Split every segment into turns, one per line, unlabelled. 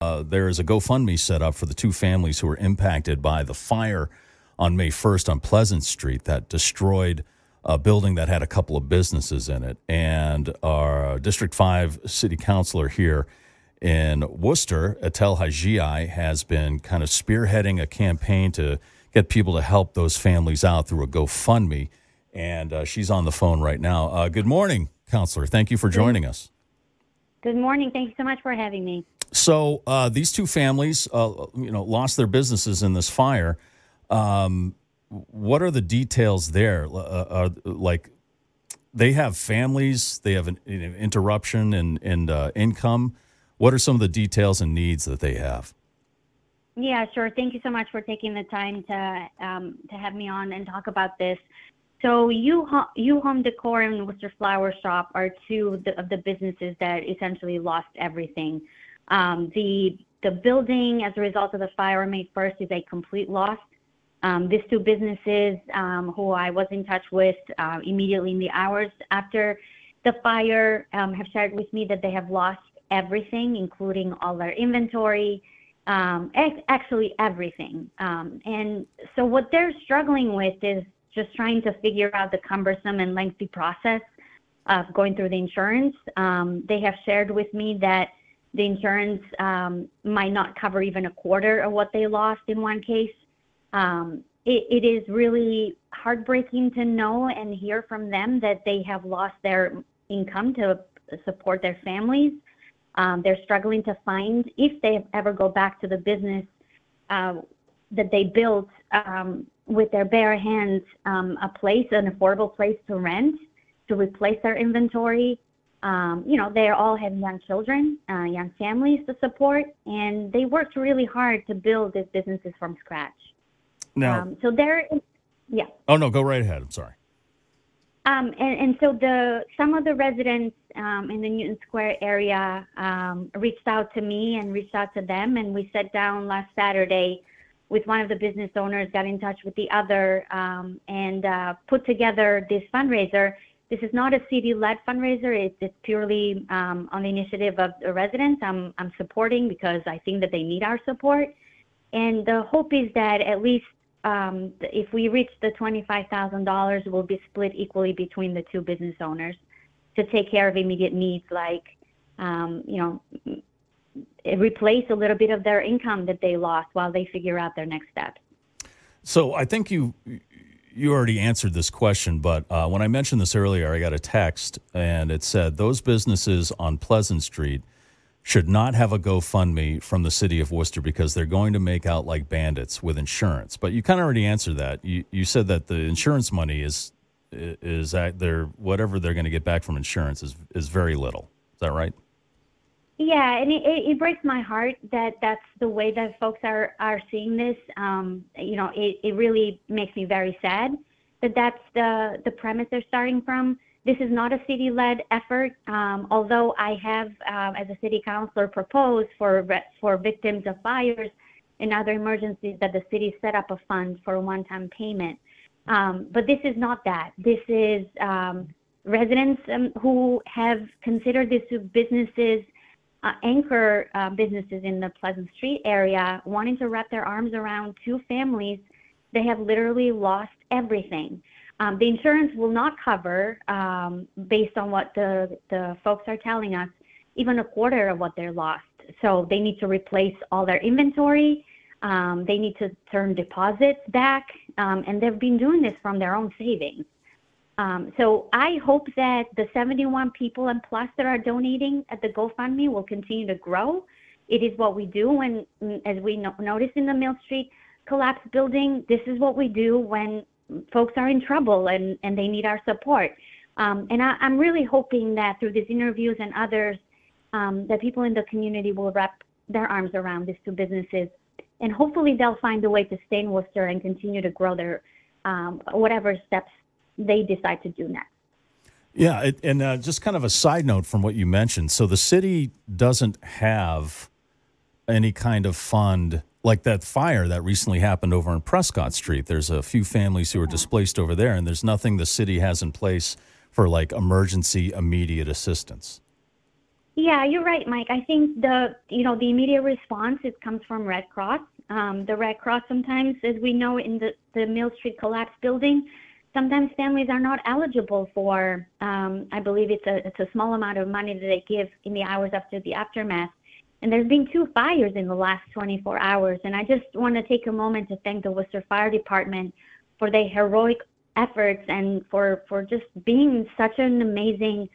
there is a GoFundMe set up for the two families who were impacted by the fire on May 1st on Pleasant Street that destroyed a building that had a couple of businesses in it. And our District 5 City Counselor here in Worcester, Etel Haxhiaj, has been kind of spearheading a campaign to get people to help those families out through a GoFundMe. And she's on the phone right now. Good morning, Counselor. Thank you for joining us.
Good morning. Thank you so much for having me.
So these two families, lost their businesses in this fire. What are the details there? Like, they have families, they have an interruption in income. What are some of the details and needs that they have?
Yeah, sure. Thank you so much for taking the time to have me on and talk about this. So you Home Decor and Worcester Flower Shop are two of the businesses that essentially lost everything. The building, as a result of the fire on May 1st, is a complete loss. These two businesses, who I was in touch with immediately in the hours after the fire, have shared with me that they have lost everything, including all their inventory, actually everything. And so what they're struggling with is just trying to figure out the cumbersome and lengthy process of going through the insurance. They have shared with me that the insurance might not cover even a quarter of what they lost in one case. It is really heartbreaking to know and hear from them that they have lost their income to support their families. They're struggling to find, if they ever go back to the business that they built with their bare hands, an affordable place to rent, to replace their inventory. They all have young children, young families to support, and they worked really hard to build these businesses from scratch.
Now,
yeah.
Oh, no, go right ahead. I'm sorry.
And so some of the residents in the Newton Square area reached out to me and reached out to them, and we sat down last Saturday with one of the business owners, got in touch with the other, and put together this fundraiser. This is not a city-led fundraiser. It's purely on the initiative of the residents. I'm supporting because I think that they need our support. And the hope is that at least if we reach the $25,000, will be split equally between the two business owners to take care of immediate needs like, replace a little bit of their income that they lost while they figure out their next steps.
So I think you already answered this question, but when I mentioned this earlier, I got a text and it said those businesses on Pleasant Street should not have a GoFundMe from the city of Worcester because they're going to make out like bandits with insurance. But you kind of already answered that. You said that the insurance money is whatever they're going to get back from insurance is very little. Is that right?
Yeah, and it breaks my heart that that's the way that folks are seeing this. It really makes me very sad that that's the premise they're starting from. This is not a city-led effort, although I have, as a city councilor, proposed for victims of fires and other emergencies that the city set up a fund for a one-time payment. But this is not that. This is residents who have considered these businesses anchor businesses in the Pleasant Street area, wanting to wrap their arms around two families. They have literally lost everything. The insurance will not cover, based on what the folks are telling us, even a quarter of what they're lost. So they need to replace all their inventory. They need to turn deposits back, and they've been doing this from their own savings. So I hope that the 71 people and plus that are donating at the GoFundMe will continue to grow. It is what we do when, as we noticed in the Mill Street collapse building, this is what we do when folks are in trouble and they need our support. And I'm really hoping that through these interviews and others, that people in the community will wrap their arms around these two businesses. And hopefully they'll find a way to stay in Worcester and continue to grow their whatever steps they decide to do next.
Yeah, and just kind of a side note from what you mentioned. So the city doesn't have any kind of fund like that fire that recently happened over on Prescott Street. There's a few families who are displaced over there, and there's nothing the city has in place for like emergency immediate assistance.
Yeah, you're right, Mike. I think the immediate response, it comes from Red Cross. The Red Cross sometimes, as we know, in the Mill Street collapse building, sometimes families are not eligible for, I believe it's a small amount of money that they give in the hours after the aftermath. And there's been 2 fires in the last 24 hours. And I just want to take a moment to thank the Worcester Fire Department for their heroic efforts and for just being such an amazing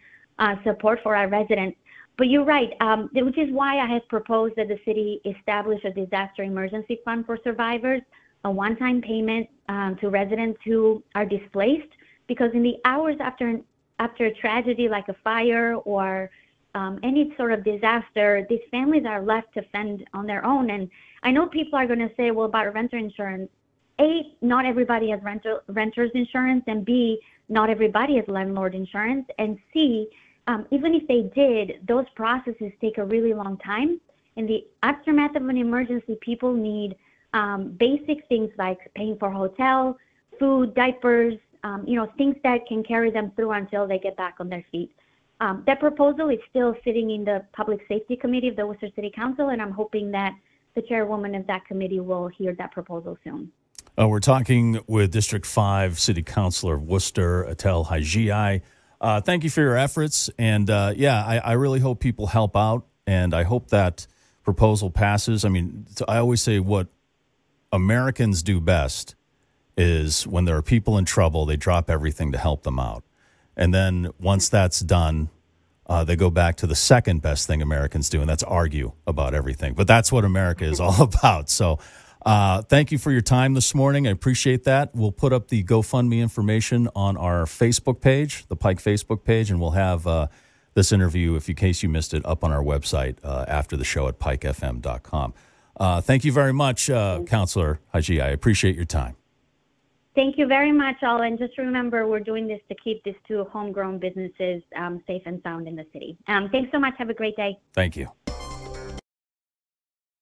support for our residents. But you're right, which is why I have proposed that the city establish a disaster emergency fund for survivors, a one-time payment to residents who are displaced, because in the hours after a tragedy like a fire or any sort of disaster, these families are left to fend on their own. And I know people are going to say, well, about renter insurance, A, not everybody has renter's insurance, and B, not everybody has landlord insurance, and C, even if they did, those processes take a really long time. In the aftermath of an emergency, people need basic things like paying for hotel, food, diapers, things that can carry them through until they get back on their feet. That proposal is still sitting in the Public Safety Committee of the Worcester City Council, and I'm hoping that the chairwoman of that committee will hear that proposal soon.
We're talking with District 5 City Councilor of Worcester, Etel Haxhiaj. Thank you for your efforts. And, I really hope people help out, and I hope that proposal passes. I mean, I always say what Americans do best is when there are people in trouble, they drop everything to help them out. And then once that's done, they go back to the second best thing Americans do, and that's argue about everything. But that's what America is all about. So thank you for your time this morning. I appreciate that. We'll put up the GoFundMe information on our Facebook page, the Pike Facebook page, and we'll have this interview, in case you missed it, up on our website after the show at pikefm.com. Thank you very much, Councilor Haxhiaj. I appreciate your time.
Thank you very much, all. And just remember, we're doing this to keep these 2 homegrown businesses safe and sound in the city. Thanks so much. Have a great day.
Thank you.